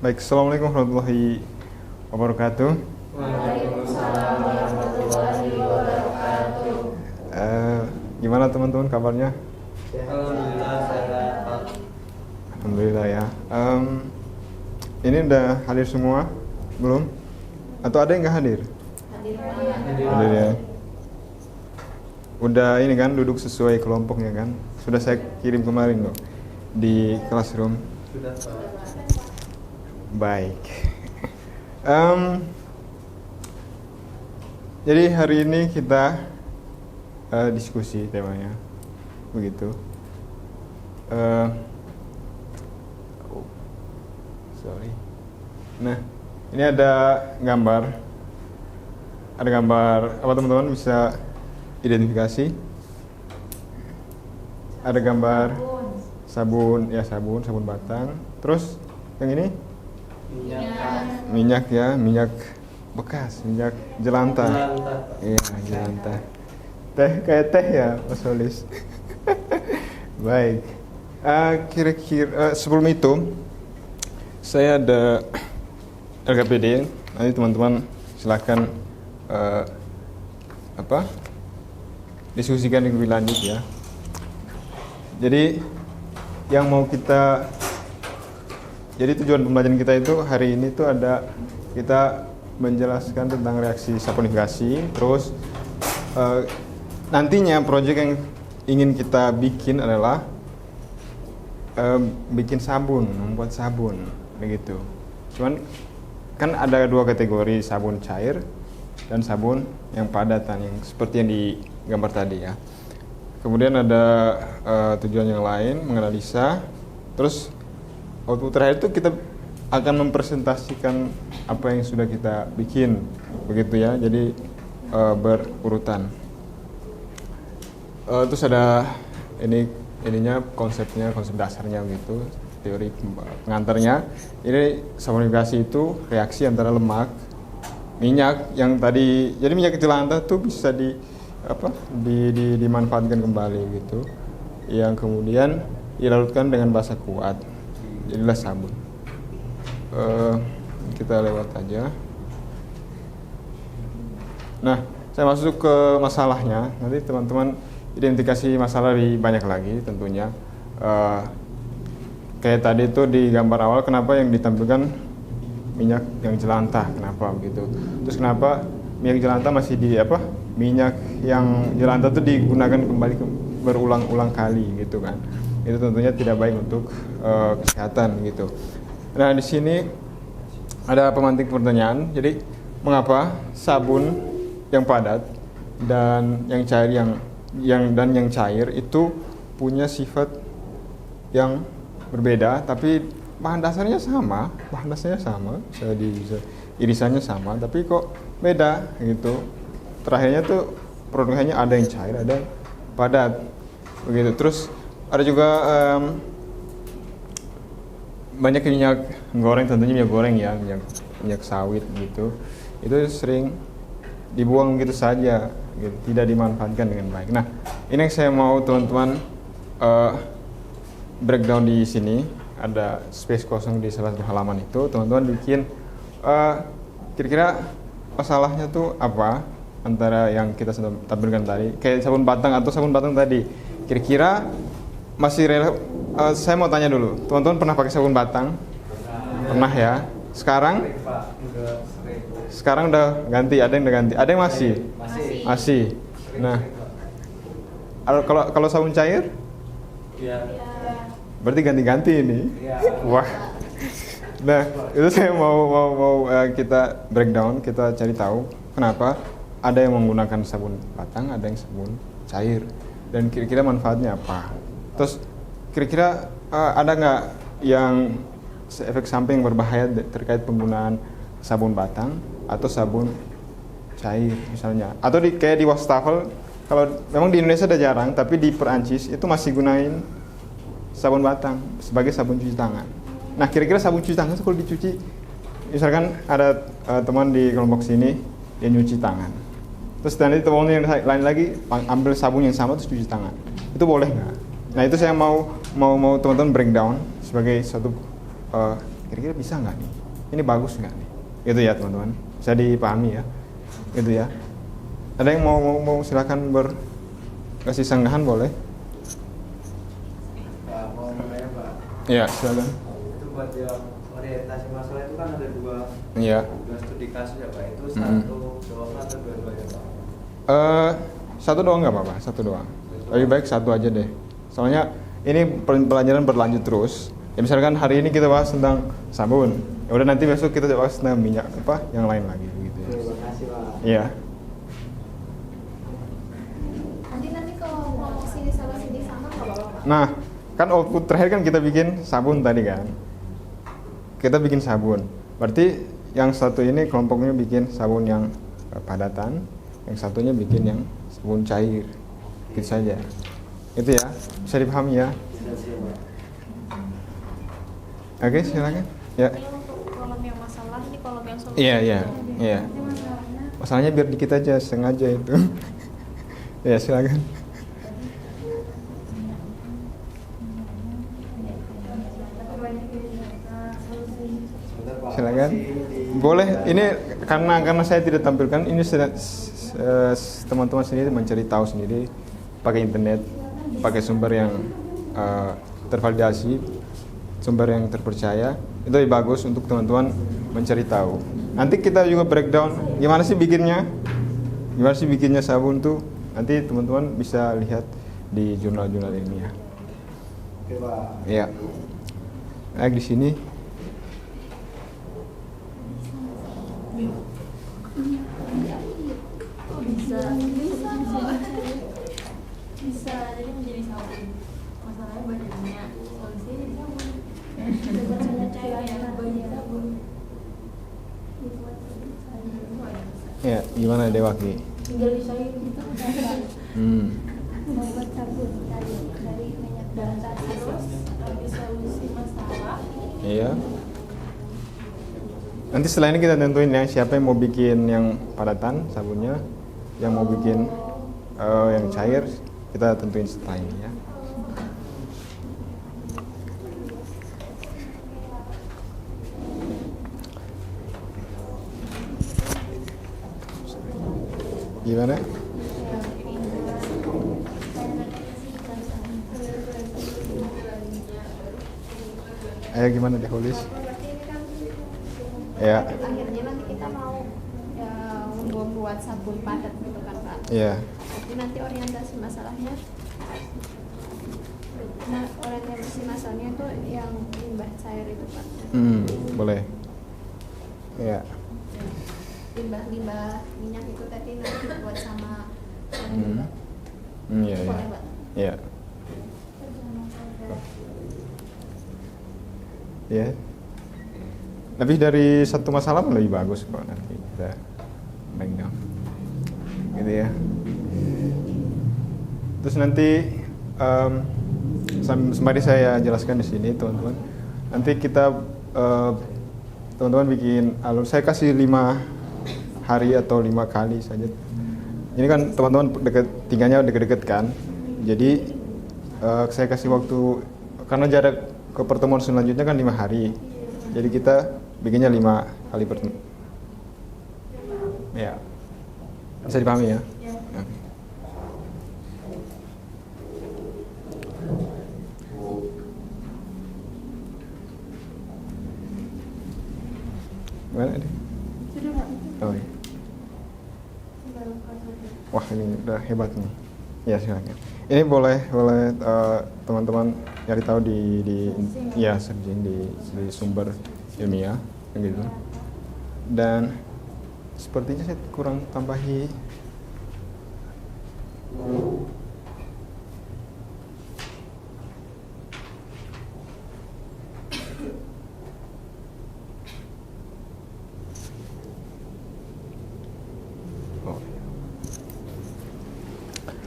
Baik, Assalamualaikum warahmatullahi wabarakatuh. Waalaikumsalam warahmatullahi wabarakatuh. Gimana teman-teman kabarnya? Alhamdulillah sehat, Pak. Alhamdulillah ya. Ini udah hadir semua? Belum? Atau ada yang nggak hadir? Hadir ya. Udah ini kan duduk sesuai kelompoknya kan? Sudah saya kirim kemarin loh di classroom. Sudah, Pak. Baik. Jadi hari ini kita diskusi temanya, begitu. Sorry. Nah, ini ada gambar. Ada gambar apa teman-teman bisa identifikasi? Ada gambar sabun, ya sabun batang. Terus yang ini? Minyak ya, minyak bekas, minyak jelantah. Iya, jelantah. Teh kayak teh ya, Mas Solis. Baik. Kira-kira sebelum itu saya ada LKPD. Nanti teman-teman silakan diskusikan lebih lanjut ya. Jadi yang mau jadi tujuan pembelajaran kita itu hari ini tuh ada kita menjelaskan tentang reaksi saponifikasi. Terus nantinya proyek yang ingin kita bikin adalah bikin sabun, membuat sabun, begitu. Cuman kan ada dua kategori, sabun cair dan sabun yang padatan, yang seperti yang di gambar tadi ya. Kemudian ada tujuan yang lain, menganalisa. Terus output terakhir itu kita akan mempresentasikan apa yang sudah kita bikin, begitu ya. Jadi berurutan. Terus ada konsep dasarnya gitu, teori pengantarnya. Ini saponifikasi itu reaksi antara lemak, minyak yang tadi, jadi minyak jelantah tuh bisa dimanfaatkan kembali gitu, yang kemudian dilarutkan dengan basa kuat, jadilah sabun. Kita lewat aja. Nah, saya masuk ke masalahnya. Nanti teman-teman identifikasi masalah lebih banyak lagi tentunya. Kayak tadi itu di gambar awal, kenapa yang ditampilkan minyak yang jelantah, kenapa begitu? Terus kenapa minyak jelantah masih minyak yang jelantah itu digunakan kembali berulang-ulang kali gitu kan? Itu tentunya tidak baik untuk kesehatan gitu. Nah, di sini ada pemantik pertanyaan. Jadi, mengapa sabun yang padat dan yang cair yang cair itu punya sifat yang berbeda, tapi bahan dasarnya sama, irisannya sama, tapi kok beda gitu. Terakhirnya tuh produknya ada yang cair, ada yang padat, begitu. Terus ada juga banyak minyak goreng, tentunya minyak goreng ya, minyak sawit gitu. Itu sering dibuang gitu saja, gitu, tidak dimanfaatkan dengan baik. Nah, ini yang saya mau teman-teman breakdown di sini. Ada space kosong di salah satu halaman itu. Teman-teman bikin kira-kira masalahnya tuh apa antara yang kita sudah tampilkan tadi, kayak sabun batang atau sabun batang tadi. Kira-kira masih saya mau tanya dulu, teman-teman pernah pakai sabun batang? Pernah ya? Sekarang udah ganti, ada yang udah ganti, ada yang masih. Nah, kalau sabun cair? Iya. Berarti ganti-ganti ini. Wah. Nah, itu saya mau kita breakdown, kita cari tahu kenapa ada yang menggunakan sabun batang, ada yang sabun cair, dan kira-kira manfaatnya apa. Terus kira-kira ada nggak yang efek samping berbahaya terkait penggunaan sabun batang atau sabun cair misalnya, atau kayak di wastafel. Kalau memang di Indonesia udah jarang, tapi di Perancis itu masih gunain sabun batang sebagai sabun cuci tangan. Nah, kira-kira sabun cuci tangan itu kalau dicuci, misalkan ada teman di kelompok sini dia nyuci tangan, terus nanti teman yang lain lagi ambil sabun yang sama terus cuci tangan, itu boleh nggak? Nah, itu saya mau teman-teman breakdown sebagai satu kira-kira bisa nggak nih? ini bagus nggak nih? Itu ya teman-teman, bisa dipahami ya. Itu ya. Ada yang mau silakan kasih sanggahan boleh? Pak, mau nanya Pak. Iya, silakan. Itu buat yang orientasi masalah itu kan ada dua Iya. studi kasus ya Pak. Itu satu doang atau dua-duanya Pak? Satu doang nggak apa-apa, satu doang. Lebih baik satu aja deh. Soalnya ini pelajaran berlanjut terus. Ya misalkan hari ini kita bahas tentang sabun, ya udah nanti besok kita bahas tentang minyak apa yang lain lagi gitu ya. Terima kasih Pak. Iya. Nanti kalau mau sini sama sini sama nggak apa-apa. Nah, kan output terakhir kan kita bikin sabun tadi kan. Kita bikin sabun. Berarti yang satu ini kelompoknya bikin sabun yang padatan, yang satunya bikin yang sabun cair. Gitu saja. Itu ya. Bisa dipahami ya. Oke, silakan. Ya. Ini untuk kolom yang masalah, ini kolom yang solusi. Iya. Masalahnya biar dikit aja, sengaja itu. Ya, silakan. Silakan. Boleh. Ini karena saya tidak tampilkan, ini teman-teman sendiri mencari tahu sendiri pakai internet, pakai sumber yang tervalidasi, sumber yang terpercaya. Itu lebih bagus untuk teman-teman mencari tahu. Nanti kita juga breakdown gimana sih bikinnya sabun tuh. Nanti teman-teman bisa lihat di jurnal-jurnal ilmiah. Oke Pak. Ya. Nah, di sini Bisa jadi menjadi sabun. Masalahnya badannya solusi jadi sabun. Badannya cairan banyak sabun. ya gimana Dewaki? Tinggal disayur gitu udah. Membuat sabun dari minyak dan terus habis solusi masalah. Iya. Nanti setelah ini kita tentuin yang siapa yang mau bikin yang padatan sabunnya, yang mau bikin yang cair, kita tentuin setelah ini ya. Gimana? Ayo gimana deh Holis? Ya. Akhirnya nanti kita mau membuat sabun padat gitu kan Pak. Iya. Jadi nanti orientasi masalahnya, orientasi masalahnya itu yang limbah cair itu Pak. Boleh. Ya. Limbah minyak itu tadi nanti buat sama Iya. Iya. boleh Pak. Iya. Ya. Lebih dari satu masalah pun lebih bagus kok nanti kita breakdown. Gitu ya. Terus nanti sembari saya jelaskan di sini teman-teman. Nanti kita teman-teman bikin alur. Saya kasih 5 hari atau 5 kali saja. Ini kan teman-teman tinggalnya deket-deket kan. Jadi saya kasih waktu karena jarak ke pertemuan selanjutnya kan 5 hari. Jadi kita bikinnya 5 kali pertemuan. Ya. Bisa dipahami ya? Ya. Oke. Gimana deh? Sudah Pak. Oh iya. Wah ini udah hebat nih. Ya silakan. Ini boleh teman-teman cari tahu di ya searching di sumber ilmiah gitu. Dan sepertinya saya kurang tambahi.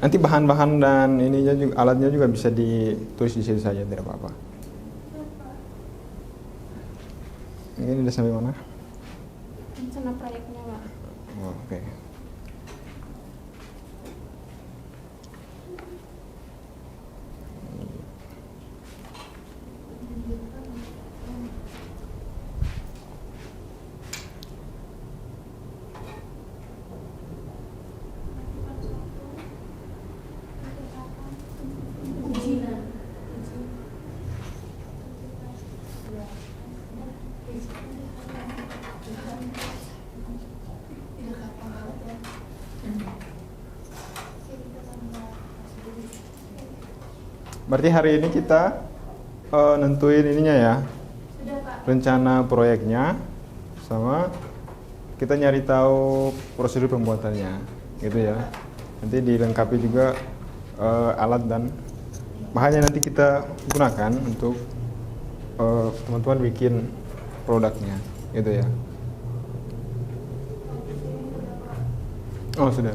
Nanti bahan-bahan dan ininya juga, alatnya juga bisa ditulis di sini saja, tidak apa-apa. Ini udah sampai mana? Rencana proyeknya Pak. Oh, oke. Berarti hari ini kita nentuin ininya ya, Sudah Pak. rencana proyeknya, sama kita nyari tahu prosedur pembuatannya, gitu ya. Nanti dilengkapi juga alat dan bahannya nanti kita gunakan untuk teman-teman bikin produknya, gitu ya. Oh sudah.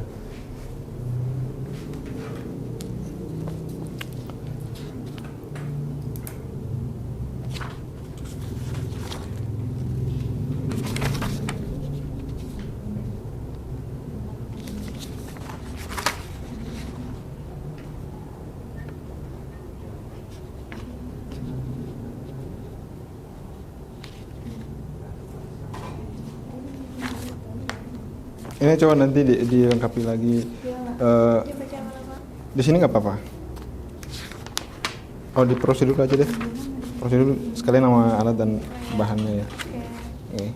Ini coba nanti dilengkapi lagi. Dia baca mana Pak? Di sini nggak apa-apa. Oh di prosedur aja deh. Prosedur sekalian nama alat dan bahannya ya. Oke. Oke.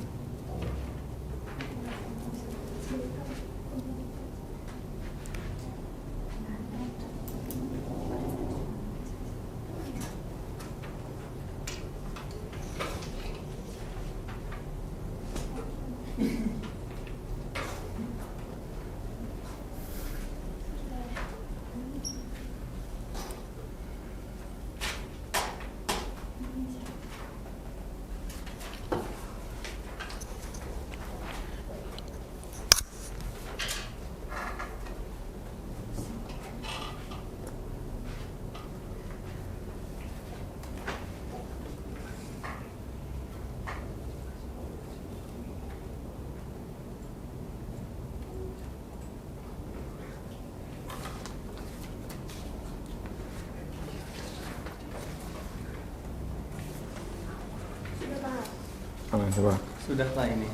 Coba. Sudah Pak ini.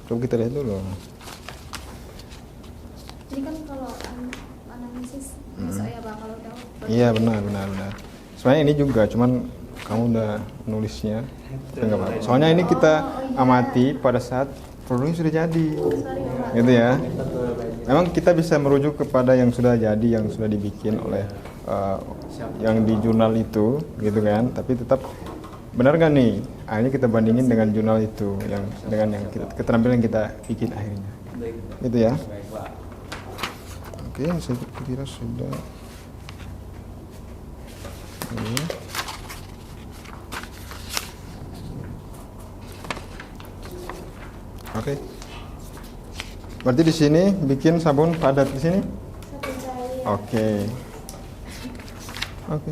Coba kita lihat dulu. Ini kan kalau analisis besok ya Pak kalau udah. Iya benar. Sebenarnya ini juga, cuman kamu udah nulisnya. Enggak apa. Soalnya ini kita amati pada saat produknya sudah jadi, Sorry ya Pak. gitu ya. Memang kita bisa merujuk kepada yang sudah jadi, yang sudah dibikin oleh yang di jurnal itu, gitu kan. Tapi tetap benar nggak nih? Akhirnya kita bandingin dengan jurnal itu, yang dengan yang keterampilan yang kita bikin akhirnya, Baik. gitu ya. Baik Pak. Oke, saya kira sudah. Ini. Oke. Berarti di sini bikin sabun padat di sini? Sabun cair. Oke. Oke.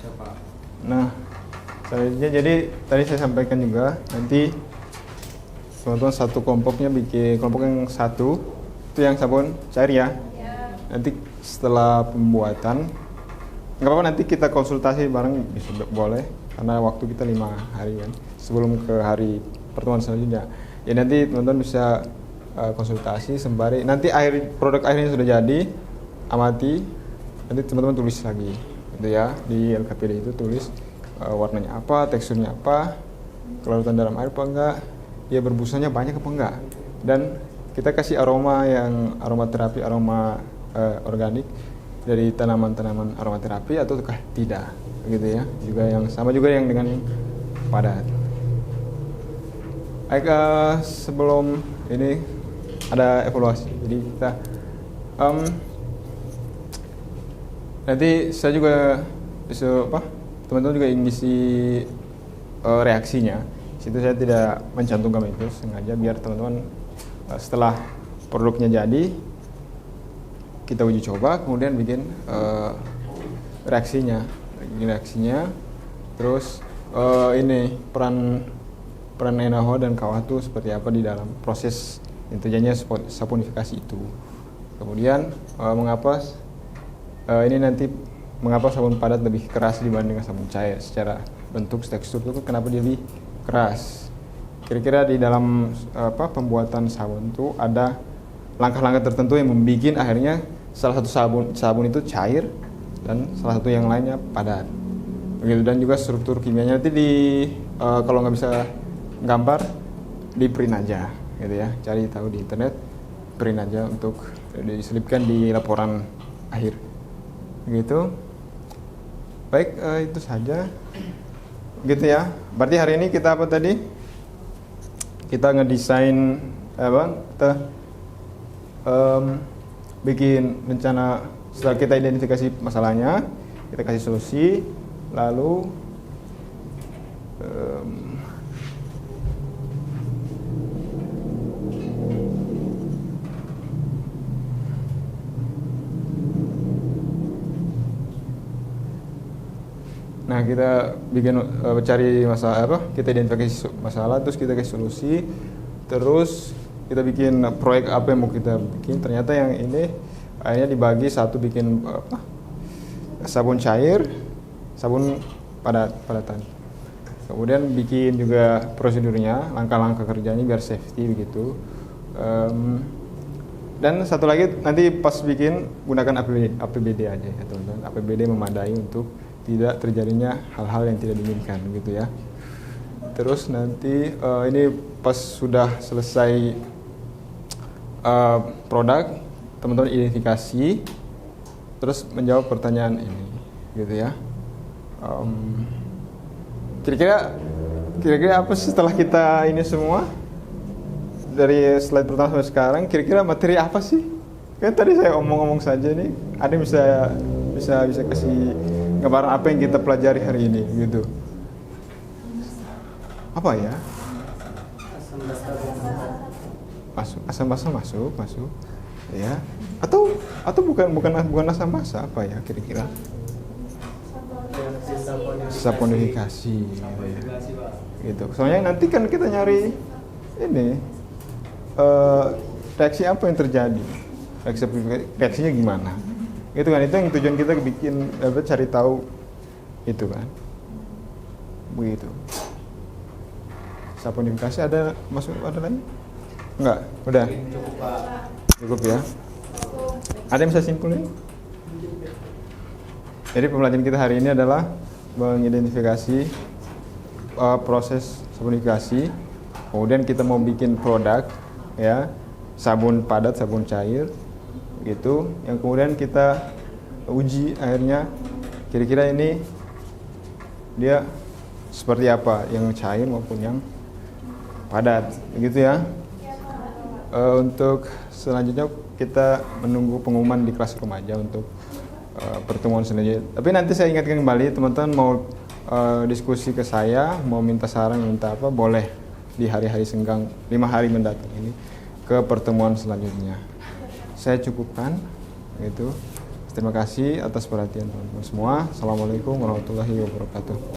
Siap Pak. Nah, jadi tadi saya sampaikan juga nanti teman-teman satu kelompoknya bikin kelompok yang satu itu yang sabun cair ya. Ya. Nanti setelah pembuatan nggak apa-apa, nanti kita konsultasi bareng bisa boleh karena waktu kita 5 hari kan sebelum ke hari pertemuan selanjutnya. Ya nanti teman-teman bisa konsultasi sembari nanti produk akhirnya sudah jadi, amati, nanti teman-teman tulis lagi gitu ya, di LKPD itu tulis warnanya apa, teksturnya apa, kelarutan dalam air apa enggak, ya berbusanya banyak apa enggak, dan kita kasih aromaterapi organik dari tanaman-tanaman aromaterapi ataukah tidak, gitu ya. Juga yang sama juga yang dengan yang padat. Baik, sebelum ini ada evaluasi, jadi kita nanti saya juga teman-teman juga ingin ngisi reaksinya. Situ saya tidak mencantumkan itu sengaja biar teman-teman setelah produknya jadi kita uji coba, kemudian bikin reaksinya, terus ini peran NaOH dan kawah itu seperti apa di dalam proses intinya saponifikasi itu. Kemudian mengapa sabun padat lebih keras dibandingkan sabun cair secara bentuk, tekstur itu kenapa dia lebih keras? Kira-kira di dalam pembuatan sabun itu ada langkah-langkah tertentu yang membuat akhirnya salah satu sabun itu cair dan salah satu yang lainnya padat. Begitu, dan juga struktur kimianya nanti kalau nggak bisa gambar di print aja gitu ya, cari tahu di internet, print aja untuk diselipkan di laporan akhir gitu. Baik, itu saja. Gitu ya. Berarti hari ini kita apa tadi? Kita ngedesain apa? Kita bikin rencana setelah kita identifikasi masalahnya, kita kasih solusi, lalu nah kita bikin cari masalah apa? Kita identifikasi masalah, terus kita kasih solusi, terus kita bikin proyek apa yang mau kita bikin. Ternyata yang ini akhirnya dibagi, satu bikin apa? Sabun cair, sabun padatan. Kemudian bikin juga prosedurnya, langkah-langkah kerjanya biar safety begitu. Dan satu lagi nanti pas bikin gunakan APBD aja ya teman-teman. APBD memadai untuk tidak terjadinya hal-hal yang tidak diinginkan gitu ya. Terus nanti ini pas sudah selesai produk, teman-teman identifikasi, terus menjawab pertanyaan ini gitu ya. Kira-kira apa sih setelah kita ini semua dari slide pertama sampai sekarang, kira-kira materi apa sih? Kan tadi saya omong-omong saja nih, ada yang bisa kasih gambaran apa yang kita pelajari hari ini gitu. Apa ya? Asam basa masuk ya. Atau bukan asam basa, apa ya kira-kira? Saponifikasi ya. Gitu. Soalnya nanti kan kita nyari ini reaksi apa yang terjadi, reaksinya gimana, gitu kan. Itu yang tujuan kita bikin cari tahu itu kan, begitu. Saponifikasi ada lagi? Enggak, udah cukup ya. Ada yang bisa simpulin? Jadi pembelajaran kita hari ini adalah mengidentifikasi proses saponifikasi. Kemudian kita mau bikin produk ya, sabun padat, sabun cair gitu, yang kemudian kita uji akhirnya kira-kira ini dia seperti apa, yang cair maupun yang padat gitu ya. Untuk selanjutnya kita menunggu pengumuman di kelas remaja untuk pertemuan selanjutnya. Tapi nanti saya ingatkan kembali, teman-teman mau diskusi ke saya, mau minta saran, minta apa, boleh di hari-hari senggang 5 hari mendatang ini ke pertemuan selanjutnya. Saya cukupkan gitu. Terima kasih atas perhatian teman-teman semua. Assalamualaikum warahmatullahi wabarakatuh.